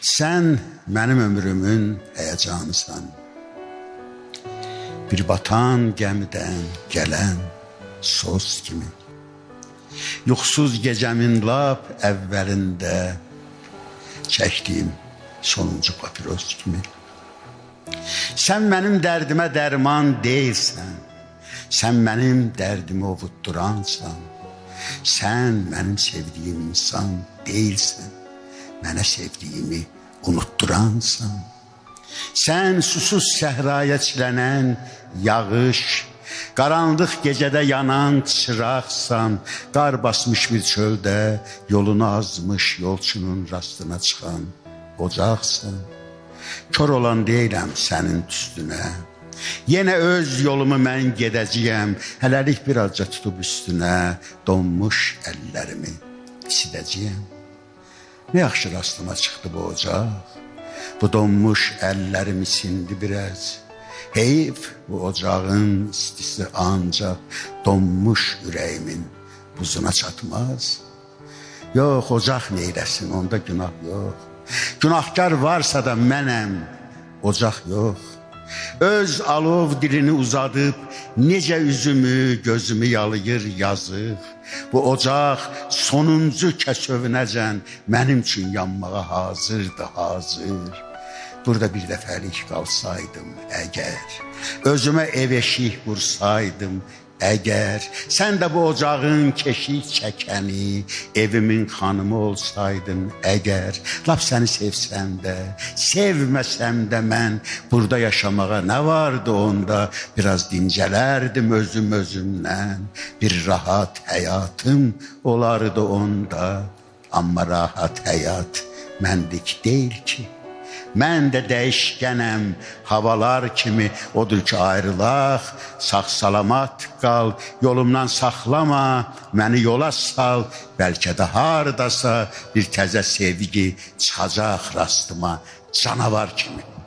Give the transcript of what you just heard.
Sen mənim ömrümün həyəcanısan. Bir batan gəmidən gələn söz kimi. Yuxusuz gecəmin lap əvvəlində çəkdiyim sonuncu papiros kimi. Sən mənim dərdimə dərman deyilsən. Sən mənim dərdimi ovutduransan. Sən mənim sevdiyim insan deyilsən. Mənə sevdiyimi unutduransan. Sən susuz səhraya çilənən yağış, qaranlıq gecədə yanan çıraqsan. Qar basmış bir çöldə yolunu azmış yolçunun rastına çıxan ocaqsan. Kör olan deyiləm sənin üstünə. Yenə öz yolumu mən gedəcəyəm. Hələlik bir azca tutub üstünə donmuş əllərimi isidəcəyəm. Ne yaxşı rastıma çıxdı bu ocaq. Bu donmuş əllərim isindi biraz. Heyf bu ocağın istisi ancaq donmuş ürəyimin buzuna çatmaz. Yox, ocaq neyləsin, onda günah yox. Günahkar varsa da mənəm, ocaq yox. Öz alov dilini uzadıb necə üzümü, gözümü yalayır yazıq. Bu ocaq sonuncu kəsövünəcən mənim üçün yanmağa hazırdır, hazır. Burada bir dəfəlik qalsaydım əgər, özümə ev eşik vursaydım əgər, sən də bu ocağın keşik çəkəni, evimin xanımı olsaydın əgər, lap səni sevsəm də, sevməsəm də mən burada yaşamağa nə vardı onda? Biraz dincələrdim özümdən, bir rahat həyatım olardı onda. Amma rahat həyat mənlik deyil ki. Mən də dəyişkənəm, havalar kimi, odur ki ayrılaq, sağ-salamat qal, yolumdan saxlama, məni yola sal, bəlkə də hardasa bir təzə sevgi çıxacaq rastıma canavar kimi.